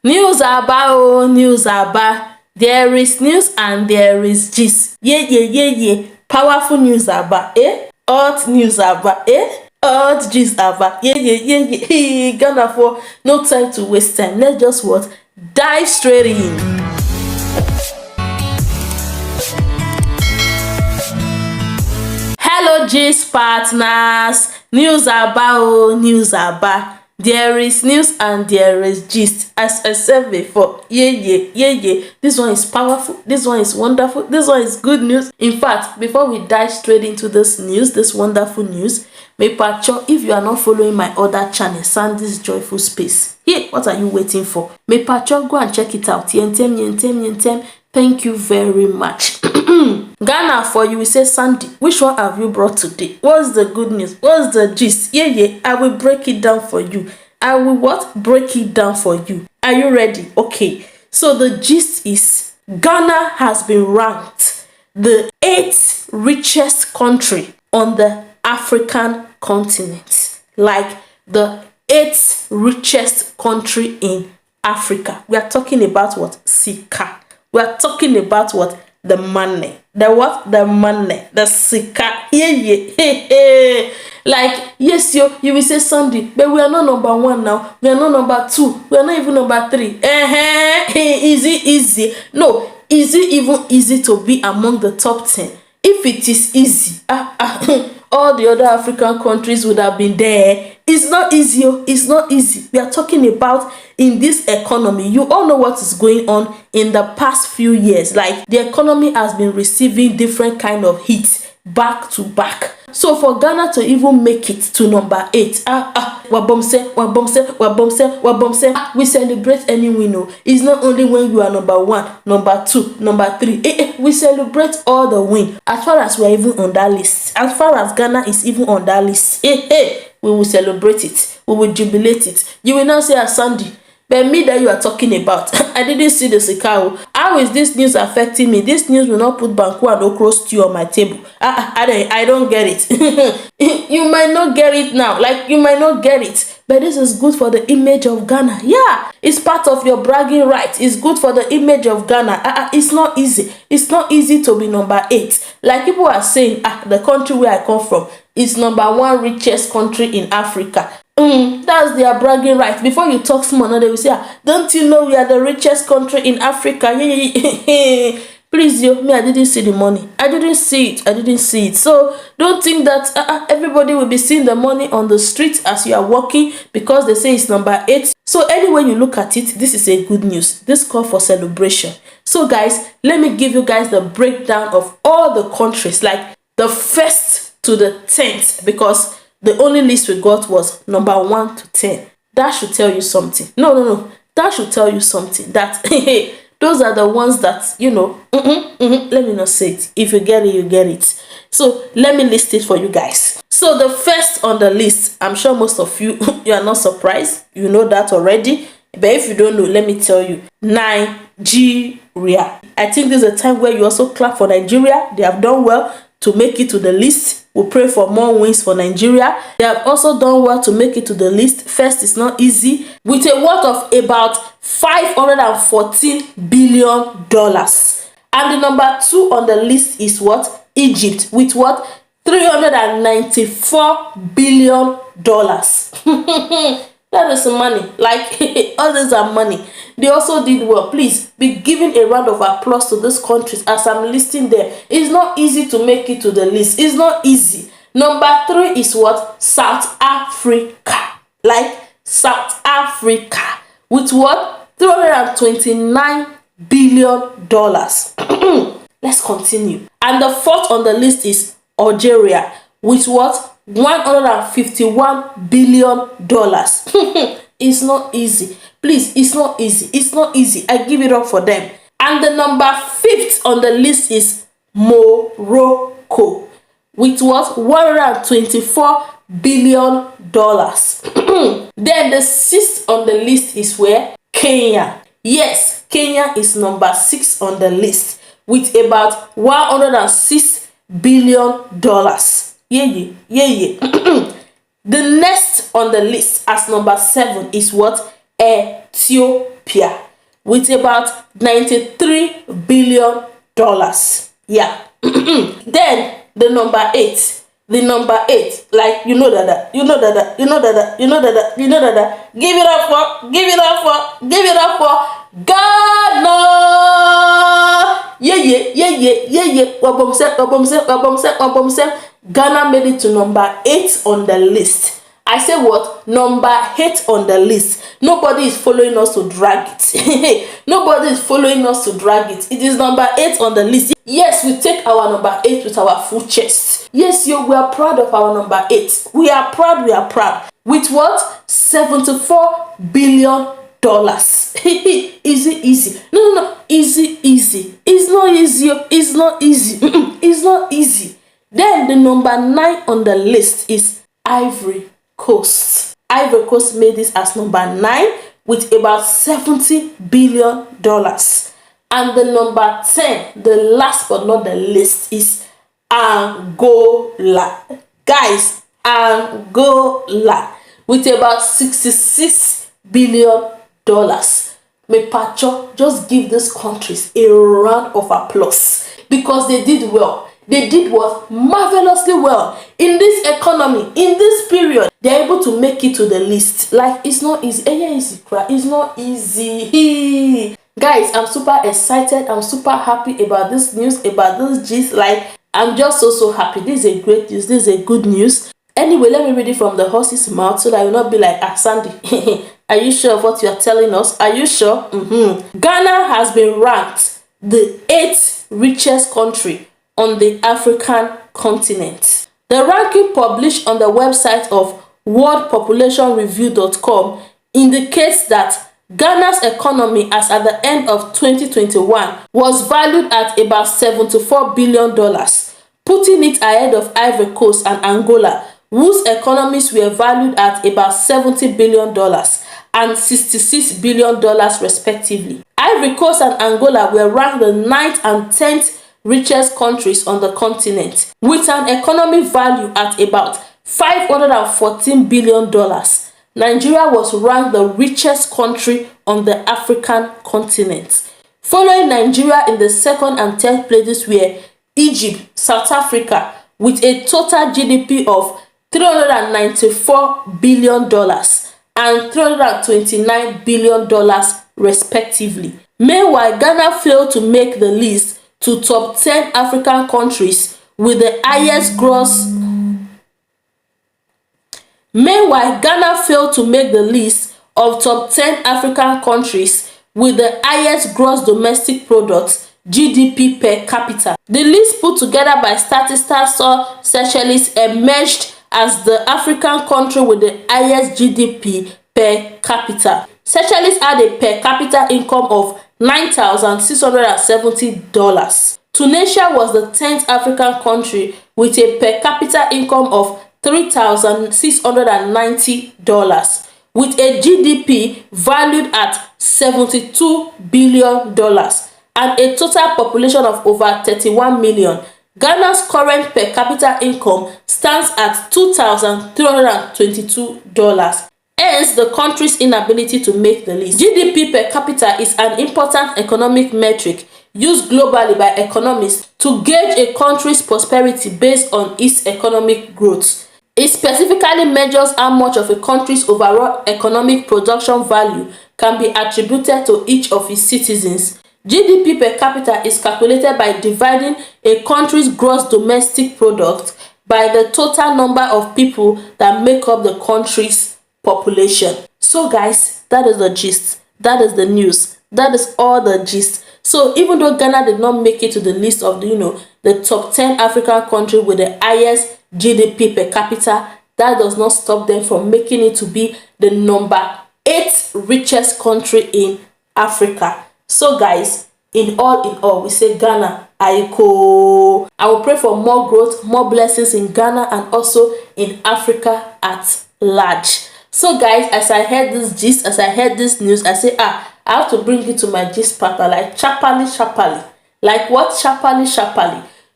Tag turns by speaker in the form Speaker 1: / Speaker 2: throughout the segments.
Speaker 1: News aba oh, news aba. There is news and there is gist. Yeah. Powerful news aba, eh? Hot news aba, eh? Hot gist aba. Yeah. Ghana for no time to waste time. Let's just what? Dive straight in. Hello gist partners. News aba oh, news aba. There is news and there is gist. As I said before, yeah. This one is powerful. This one is wonderful. This one is good news. In fact, before we dive straight into this news, this wonderful news, if you are not following my other channel, Sandie's Joyful Space, hey, what are you waiting for? Go and check it out. Yentem. Thank you very much. Ghana, for you will say, Sandie, which one have you brought today? What's the good news? What's the gist? Yeah, I will break it down for you. I will what? Break it down for you. Are you ready? Okay. So the gist is Ghana has been ranked the 8th richest country on the African continent. Like the 8th richest country in Africa. We are talking about what? Sika. We are talking about what? The money. The what? The money. The sika. Yeah. Like, yes, you will say Sandie, but we are not number 1 now. We are not number 2. We are not even number 3. Easy. No, is it even easy to be among the top 10? If it is easy, all the other African countries would have been there. It's not easy. It's not easy. We are talking about in this economy. You all know what is going on in the past few years. Like, the economy has been receiving different kind of hits back to back. So for Ghana to even make it to number 8, wabom say, we celebrate any win. It's not only when you are number 1, number 2, number 3. We celebrate all the win. As far as we are even on that list, as far as Ghana is even on that list, we will celebrate it. We will jubilate it. You will now say, Sandie, but me that you are talking about, I didn't see the Sikao. How is this news affecting me? This news will not put banku and okra stew on my table. I don't get it. You might not get it now. Like, you might not get it. But this is good for the image of Ghana. Yeah, it's part of your bragging right. It's good for the image of Ghana. It's not easy. It's not easy to be number 8. Like people are saying, the country where I come from is number 1 richest country in Africa. That's their bragging right. Before you talk small, they will say, don't you know we are the richest country in Africa? Please, me, I didn't see the money. I didn't see it. So don't think that everybody will be seeing the money on the street as you are walking because they say it's number 8. So anyway you look at it, this is a good news. This call for celebration. So guys, let me give you guys the breakdown of all the countries, like the 1st to the 10th, because the only list we got was number 1 to 10. That should tell you something. No. That should tell you something. That those are the ones that, let me not say it. If you get it, you get it. So let me list it for you guys. So the first on the list, I'm sure most of you, you are not surprised. You know that already. But if you don't know, let me tell you. Nigeria. I think this is a time where you also clap for Nigeria. They have done well to make it to the list. We pray for more wins for Nigeria. They have also done well to make it to the list. First is not easy, with a worth of about $514 billion. And the number 2 on the list is what? Egypt, with what? $394 billion. That is money. Like, all these are money. They also did well. Please be giving a round of applause to these countries as I'm listing them. It's not easy to make it to the list. It's not easy. Number 3 is what? South Africa. Like, South Africa, with what? $329 billion. Let's continue. And the 4th on the list is Algeria, with what? $151 billion. It's not easy. Please, it's not easy. It's not easy. I give it up for them. And the number 5th on the list is Morocco, with what? $124 billion. Then the 6th on the list is where? Kenya. Yes, Kenya is number 6 on the list, with about $106 billion. Yeah. The next on the list as number 7 is what? Ethiopia. pia, with about $93 billion. Yeah. Then the number eight, like you know that, give it up for Ghana. Yeah. Ghana made it to number 8 on the list. I say what? Number 8 on the list. Nobody is following us to drag it. Nobody is following us to drag it. It is number 8 on the list. Yes, we take our number 8 with our full chest. Yes, we are proud of our number 8. We are proud. With what? $74 billion. Easy. No. Easy. It's not easy. Then the number 9 on the list is Ivory Coast. Ivory Coast made this as number 9 with about $70 billion. And the number 10, the last but not the least, is Angola. Guys, Angola with about $66 billion. Me Pacho, just give these countries a round of applause because they did well. They did what? Marvelously well. In this economy, in this period, they're able to make it to the list. Like, it's not easy. It's not easy. Guys, I'm super excited. I'm super happy about this news, about this gist. Like, I'm just so happy. This is a great news. This is a good news. Anyway, let me read it from the horse's mouth so that I will not be like, Sandie, are you sure of what you are telling us? Are you sure? Ghana has been ranked the 8th richest country on the African continent. The ranking published on the website of worldpopulationreview.com indicates that Ghana's economy as at the end of 2021 was valued at about $74 billion, putting it ahead of Ivory Coast and Angola, whose economies were valued at about $70 billion and $66 billion respectively. Ivory Coast and Angola were ranked the 9th and 10th richest countries on the continent, with an economic value at about $514 billion. Nigeria was ranked the richest country on the African continent. Following Nigeria in the 2nd and 3rd places were Egypt, South Africa, with a total GDP of $394 billion and $329 billion respectively. Meanwhile, Ghana failed to make the list to top 10 African countries with the highest gross. Meanwhile, Ghana failed to make the list of top 10 African countries with the highest gross domestic product (GDP) per capita. The list put together by Statista saw Seychelles emerged as the African country with the highest GDP per capita. Seychelles had a per capita income of $9,670. Tunisia was the 10th African country with a per capita income of $3,690, with a GDP valued at $72 billion and a total population of over 31 million. Ghana's current per capita income stands at $2,322. Hence, the country's inability to make the list. GDP per capita is an important economic metric used globally by economists to gauge a country's prosperity based on its economic growth. It specifically measures how much of a country's overall economic production value can be attributed to each of its citizens. GDP per capita is calculated by dividing a country's gross domestic product by the total number of people that make up the country's population. So guys, that is the gist. That is the news. That is all the gist. So even though Ghana did not make it to the list of the top 10 African countries with the highest GDP per capita, that does not stop them from making it to be the number 8th richest country in Africa. So guys, in all, we say Ghana, Aiko. I will pray for more growth, more blessings in Ghana and also in Africa at large. So guys, as I heard this gist, as I heard this news, I say, I have to bring it to my gist partner, like sharply. Like what? Sharply.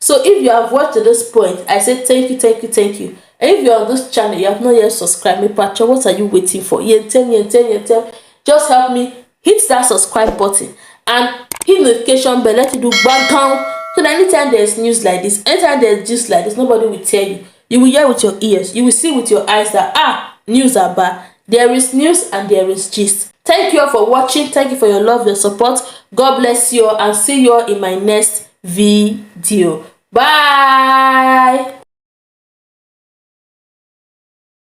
Speaker 1: So if you have watched to this point, I say thank you. And if you're on this channel, you have not yet subscribed, me Pacho, what are you waiting for? Just help me hit that subscribe button and hit notification bell. Let it do bang down, so that anytime there's news like this, anytime there's gist like this, nobody will tell you. You will hear with your ears, you will see with your eyes that news are bad. There is news and there is gist. Thank you all for watching. Thank you for your love, your support. God bless you all, and see you all in my next video. Bye.